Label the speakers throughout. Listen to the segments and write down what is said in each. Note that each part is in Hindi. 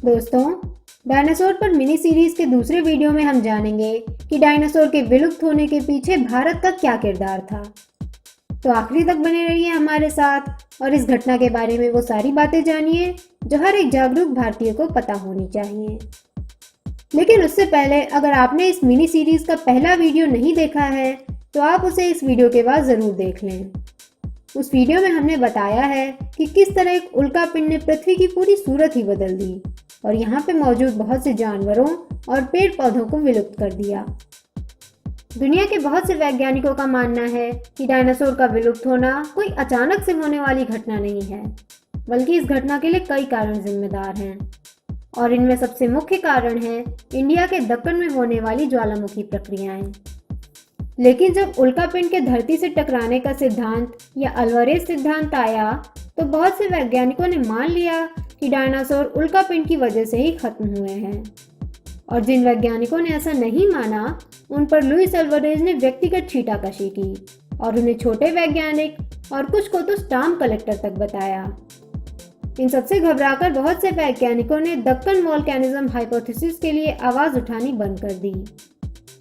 Speaker 1: दोस्तों, डायनासोर पर मिनी सीरीज के दूसरे वीडियो में हम जानेंगे कि डायनासोर के विलुप्त होने के पीछे भारत का क्या किरदार था। तो आखिरी तक बने रहिए हमारे साथ और इस घटना के बारे में वो सारी बातें जानिए जो हर एक जागरूक भारतीय को पता होनी चाहिए। लेकिन उससे पहले अगर आपने इस मिनी सीरीज का पहला वीडियो नहीं देखा है तो आप उसे इस वीडियो के बाद ज़रूर देख लें। उस वीडियो में हमने बताया है कि किस तरह एक उल्का पिंड ने पृथ्वी की पूरी सूरत ही बदल दी और यहाँ पे मौजूद बहुत से जानवरों और पेड़ पौधों को विलुप्त कर दिया। दुनिया के बहुत से वैज्ञानिकों का मानना है कि डायनासोर का विलुप्त होना कोई अचानक से होने वाली घटना नहीं है, बल्कि इस घटना के लिए कई कारण जिम्मेदार हैं और इनमें सबसे मुख्य कारण है इंडिया के दक्कन में होने वाली ज्वालामुखी प्रक्रियाएं। लेकिन जब उल्का पिंड के धरती से टकराने का सिद्धांत या अल्वारेज सिद्धांत आया तो बहुत से वैज्ञानिकों ने मान लिया कि डायनासोर उल्का पिंड की वजह से ही खत्म हुए हैं। और जिन वैज्ञानिकों ने ऐसा नहीं माना उन पर लुईस अल्वारेज ने व्यक्तिगत छींटाकशी की और उन्हें छोटे वैज्ञानिक और कुछ को तो स्टाम्प कलेक्टर तक बताया। इन सबसे घबराकर बहुत से वैज्ञानिकों ने दक्कन वोल्केनिज्म हाइपोथेसिस के लिए आवाज़ उठानी बंद कर दी।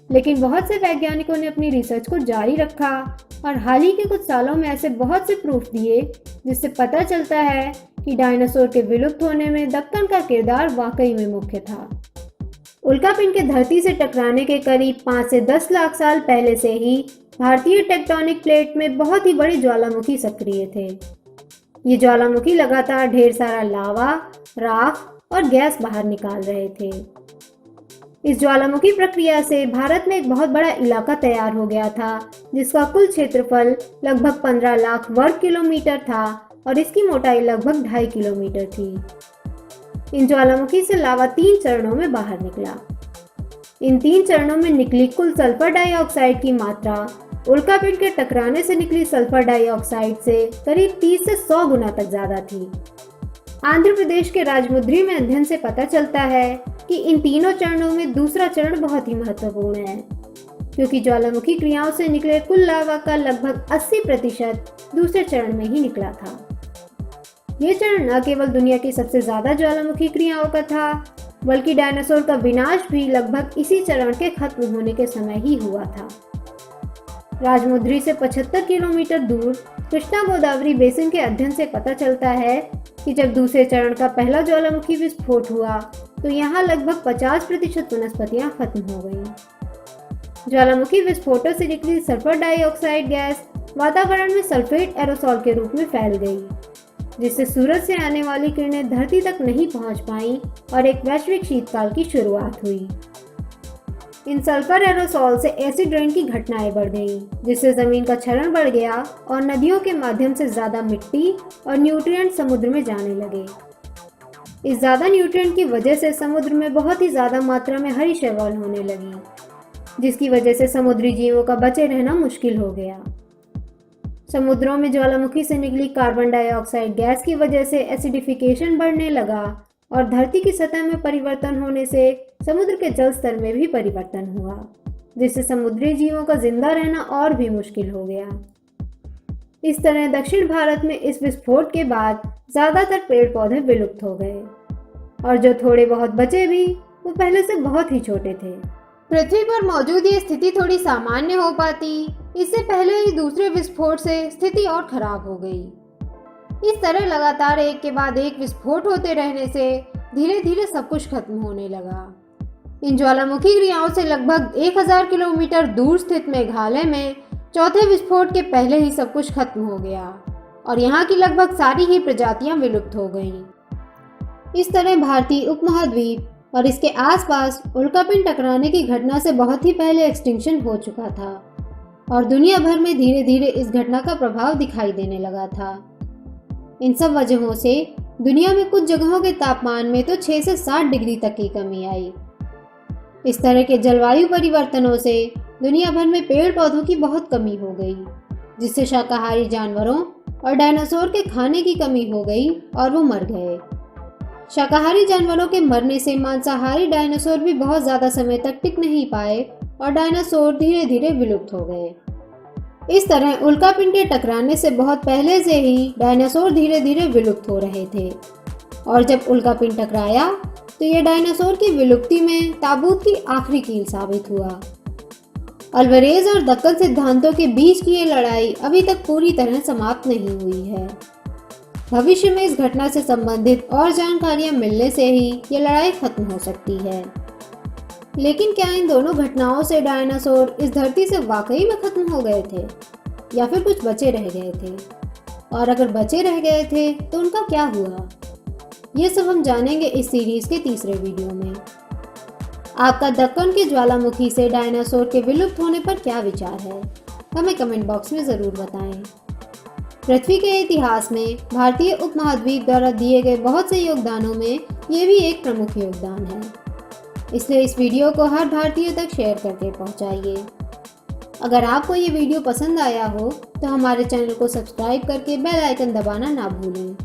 Speaker 1: लेकिन बहुत से वैज्ञानिकों ने अपनी रिसर्च को जारी रखा और हाल ही के कुछ सालों में ऐसे बहुत से प्रूफ दिए जिससे पता चलता है कि डायनासोर के विलुप्त होने में दक्कन का किरदार वाकई में मुख्य था। उल्का पिंड के धरती से टकराने के करीब 5 से 10 लाख साल पहले से ही भारतीय टेक्टोनिक प्लेट में बहुत ही बड़े ज्वालामुखी सक्रिय थे। ये ज्वालामुखी लगातार ढेर सारा लावा, राख और गैस बाहर निकाल रहे थे। इस ज्वालामुखी प्रक्रिया से भारत में एक बहुत बड़ा इलाका तैयार हो गया था जिसका कुल क्षेत्रफल लगभग 15 लाख वर्ग किलोमीटर था और इसकी मोटाई लगभग 2.5 किलोमीटर थी। इन ज्वालामुखी से लावा 3 चरणों में बाहर निकला। इन 3 चरणों में निकली कुल सल्फर डाइऑक्साइड की मात्रा उल्का पिंड के टकराने से निकली सल्फर डाइऑक्साइड से करीब 30 से 100 गुना तक ज्यादा थी। आंध्र प्रदेश के राजमुंद्री में अध्ययन से पता चलता है कि इन तीनों चरणों में दूसरा चरण बहुत ही महत्वपूर्ण है, क्योंकि ज्वालामुखी क्रियाओं से निकले कुल लावा का लगभग 80% दूसरे चरण में ही निकला था। ये चरण न केवल दुनिया की सबसे ज्यादा ज्वालामुखी क्रियाओं का था, बल्कि डायनासोर का विनाश भी लगभग इसी चरण के खत्म होने के समय ही हुआ था। राजमुंद्री से 75 किलोमीटर दूर कृष्णा गोदावरी बेसिन के अध्ययन से पता चलता है कि जब दूसरे चरण का पहला ज्वालामुखी विस्फोट हुआ तो यहाँ लगभग 50% वनस्पतियाँ खत्म हो गईं। ज्वालामुखी विस्फोटों से निकली सल्फर डाइऑक्साइड गैस वातावरण में सल्फेट एरोसॉल के रूप में फैल गई, जिससे सूरज से आने वाली किरणें धरती तक नहीं पहुंच पाईं और एक वैश्विक शीतकाल की शुरुआत हुई। इन सल्फर एरोसॉल से एसिड रेन की घटनाएं बढ़ गईं, जिससे जमीन का क्षरण बढ़ गया और नदियों के माध्यम से ज्यादा मिट्टी और न्यूट्रिएंट समुद्र में जाने लगे। इस ज्यादा न्यूट्रिएंट की वजह से समुद्र में बहुत ही ज्यादा मात्रा में हरी शैवाल होने लगी, जिसकी वजह से समुद्री जीवों का बचे रहना मुश्किल हो गया। समुद्रों में ज्वालामुखी से निकली कार्बन डाइऑक्साइड गैस की वजह से एसिडिफिकेशन बढ़ने लगा और धरती की सतह में परिवर्तन होने से समुद्र के जल स्तर में भी परिवर्तन हुआ, जिससे समुद्री जीवों का जिंदा रहना और भी मुश्किल हो गया। इस तरह दक्षिण भारत में इस विस्फोट के बाद ज्यादातर पेड़ पौधे विलुप्त हो गए और जो थोड़े बहुत बचे भी वो पहले से बहुत ही छोटे थे। पृथ्वी पर मौजूद ये स्थिति थोड़ी सामान्य हो पाती, इससे पहले ही दूसरे विस्फोट से स्थिति और खराब हो गई। इस तरह लगातार एक के बाद एक विस्फोट होते रहने से धीरे धीरे सब कुछ खत्म होने लगा। इन ज्वालामुखी क्रियाओं से लगभग 1000 किलोमीटर दूर स्थित मेघालय में चौथे विस्फोट के पहले ही सब कुछ खत्म हो गया और यहाँ की लगभग सारी ही प्रजातियां विलुप्त हो गईं। इस तरह भारतीय उपमहाद्वीप और इसके आसपास उल्का पिंड टकराने की घटना से बहुत ही पहले एक्सटिंक्शन हो चुका था और दुनिया भर में धीरे धीरे इस घटना का प्रभाव दिखाई देने लगा था। इन सब वजहों से दुनिया में कुछ जगहों के तापमान में तो 6 से 7 डिग्री तक की कमी आई। इस तरह के जलवायु परिवर्तनों से दुनिया भर में पेड़ पौधों की बहुत कमी हो गई, जिससे शाकाहारी जानवरों और डायनासोर के खाने की कमी हो गई और वो मर गए। शाकाहारी जानवरों के मरने से मांसाहारी डायनासोर भी बहुत ज़्यादा समय तक टिक नहीं पाए और डायनासोर धीरे धीरे विलुप्त हो गए। इस तरह उल्का पिंड के टकराने से बहुत पहले से ही डायनासोर धीरे धीरे विलुप्त हो रहे थे और जब उल्का पिंड टकराया तो यह डायनासोर की विलुप्ति में ताबूत की आखिरी कील साबित हुआ। अल्वारेज और दक्कन सिद्धांतों के बीच की ये लड़ाई अभी तक पूरी तरह समाप्त नहीं हुई है। भविष्य में इस घटना से संबंधित और जानकारियां मिलने से ही ये लड़ाई खत्म हो सकती है। लेकिन क्या इन दोनों घटनाओं से डायनासोर इस धरती से वाकई में खत्म हो गए थे या फिर कुछ बचे रह गए थे? और अगर बचे रह गए थे तो उनका क्या हुआ? ये सब हम जानेंगे इस सीरीज के तीसरे वीडियो में। आपका दक्कन के ज्वालामुखी से डायनासोर के विलुप्त होने पर क्या विचार है? हमें कमेंट बॉक्स में ज़रूर बताएं। पृथ्वी के इतिहास में भारतीय उपमहाद्वीप द्वारा दिए गए बहुत से योगदानों में ये भी एक प्रमुख योगदान है। इसलिए इस वीडियो को हर भारतीय तक शेयर करके पहुंचाइए। अगर आपको ये वीडियो पसंद आया हो तो हमारे चैनल को सब्सक्राइब करके बेल आइकन दबाना ना भूलें।